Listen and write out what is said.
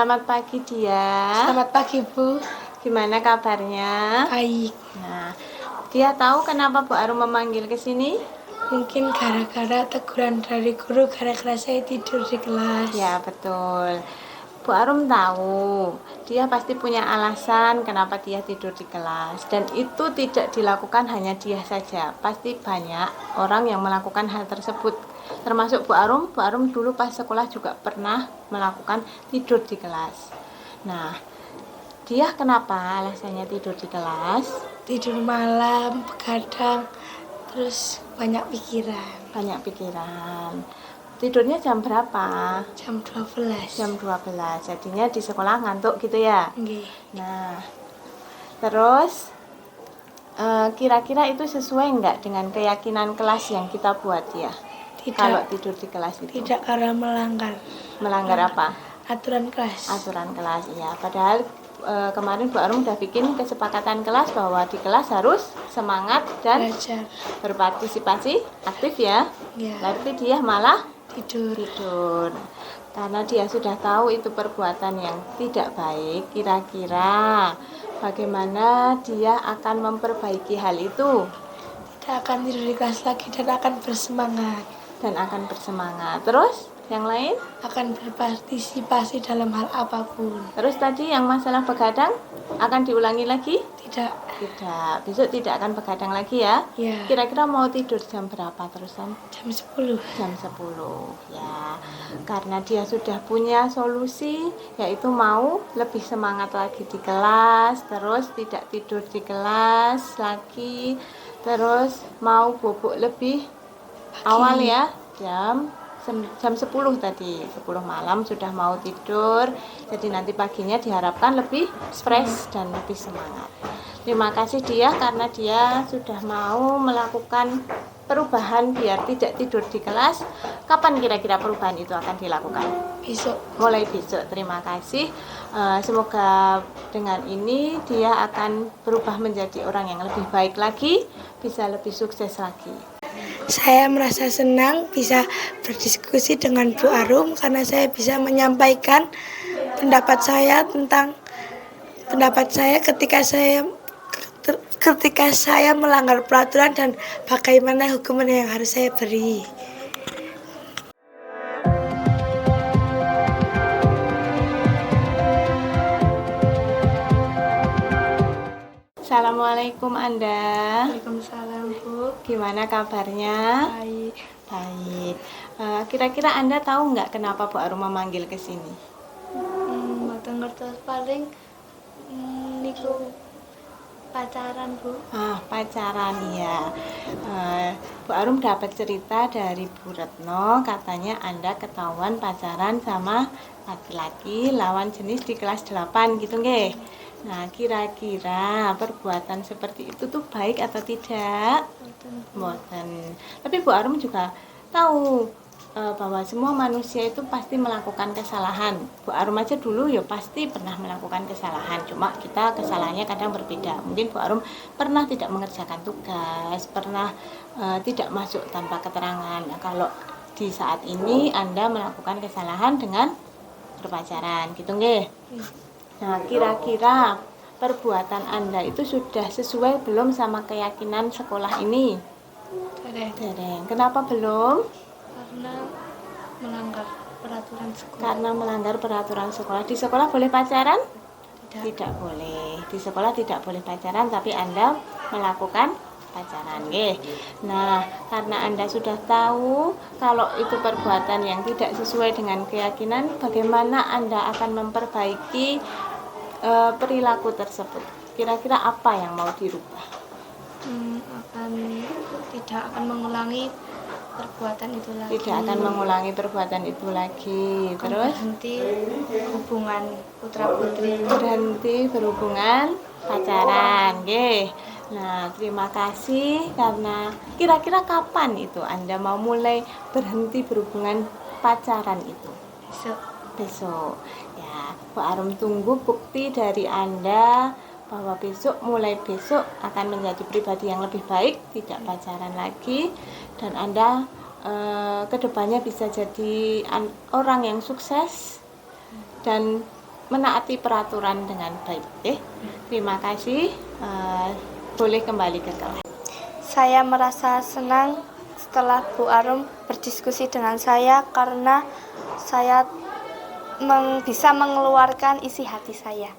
Selamat pagi Dia. Selamat pagi, Bu. Gimana kabarnya? Baik. Nah, Dia tahu kenapa Bu Arum memanggil ke sini? Mungkin gara-gara teguran dari guru gara-gara saya tidur di kelas. Ya, betul. Bu Arum tahu, dia pasti punya alasan kenapa dia tidur di kelas. Dan itu tidak dilakukan hanya dia saja. Pasti banyak orang yang melakukan hal tersebut. Termasuk Bu Arum dulu pas sekolah juga pernah melakukan tidur di kelas. Nah, dia kenapa alasannya tidur di kelas? Tidur malam, begadang, terus banyak pikiran. Banyak pikiran. Tidurnya jam berapa? Jam 12. Jam 12. Jadinya di sekolah ngantuk gitu ya? Nggih. Nah, terus kira-kira itu sesuai nggak dengan keyakinan kelas yang kita buat ya? Tidak. Kalau tidur di kelas itu? Tidak, karena melanggar. Melanggar apa? Aturan kelas. Aturan kelas, ya. Padahal kemarin Bu Arum udah bikin kesepakatan kelas bahwa di kelas harus semangat dan Belajar. berpartisipasi aktif ya. Ya. Tapi dia malah Tidur. Karena dia sudah tahu itu perbuatan yang tidak baik. Kira-kira bagaimana dia akan memperbaiki hal itu? Tidak akan tidur di kelas lagi dan akan bersemangat. Terus yang lain? Akan berpartisipasi dalam hal apapun. Terus tadi yang masalah begadang akan diulangi lagi? Tidak. Tidak. Besok tidak akan begadang lagi ya? Ya. Kira-kira mau tidur jam berapa terusan? Jam 10. Jam 10 ya. Karena dia sudah punya solusi, yaitu mau lebih semangat lagi di kelas, terus tidak tidur di kelas lagi, terus mau bobok lebih awal ya, jam 10 tadi, 10 malam sudah mau tidur. Jadi nanti paginya diharapkan lebih fresh dan lebih semangat. Terima kasih dia karena dia sudah mau melakukan perubahan biar tidak tidur di kelas. Kapan kira-kira perubahan itu akan dilakukan? Besok. Mulai besok. Terima kasih. Semoga dengan ini dia akan berubah menjadi orang yang lebih baik lagi, bisa lebih sukses lagi. Saya merasa senang bisa berdiskusi dengan Bu Arum karena saya bisa menyampaikan pendapat saya ketika saya melanggar peraturan dan bagaimana hukuman yang harus saya beri. Assalamualaikum Anda. Waalaikumsalam, Bu. Gimana kabarnya? Baik. Baik. Kira-kira Anda tahu nggak kenapa Bu Arum memanggil ke sini? Mboten ngertos paling niku pacaran, Bu. Pacaran ya. Bu Arum dapat cerita dari Bu Retno, katanya Anda ketahuan pacaran sama laki-laki lawan jenis di kelas 8 gitu nggih? Nah, kira-kira perbuatan seperti itu tuh baik atau tidak? Mboten. Tapi Bu Arum juga tahu bahwa semua manusia itu pasti melakukan kesalahan. Bu Arum aja dulu ya pasti pernah melakukan kesalahan. Cuma kita kesalahannya kadang berbeda. Mungkin Bu Arum pernah tidak mengerjakan tugas, pernah tidak masuk tanpa keterangan. Nah, kalau di saat ini Anda melakukan kesalahan dengan berpacaran, gitu nggih? Nah, kira-kira perbuatan Anda itu sudah sesuai belum sama keyakinan sekolah ini? Dereng. Kenapa belum? Karena melanggar peraturan sekolah. Karena melanggar peraturan sekolah. Di sekolah boleh pacaran? Tidak. Tidak boleh. Di sekolah tidak boleh pacaran, tapi Anda melakukan pacaran. Nah, karena Anda sudah tahu kalau itu perbuatan yang tidak sesuai dengan keyakinan, bagaimana Anda akan memperbaiki perilaku tersebut? Kira-kira apa yang mau dirubah? Tidak akan mengulangi perbuatan itu lagi. Tidak akan mengulangi perbuatan itu lagi. Terus berhenti hubungan putra-putri. Berhenti berhubungan pacaran. Nah, terima kasih karena kira-kira kapan itu Anda mau mulai berhenti berhubungan pacaran itu? Besok. Ya, Bu Arum tunggu bukti dari Anda bahwa mulai besok akan menjadi pribadi yang lebih baik, tidak pacaran lagi, dan Anda kedepannya bisa jadi orang yang sukses dan menaati peraturan dengan baik. Terima kasih. Boleh kembali ke kelas. Saya merasa senang setelah Bu Arum berdiskusi dengan saya karena saya bisa mengeluarkan isi hati saya.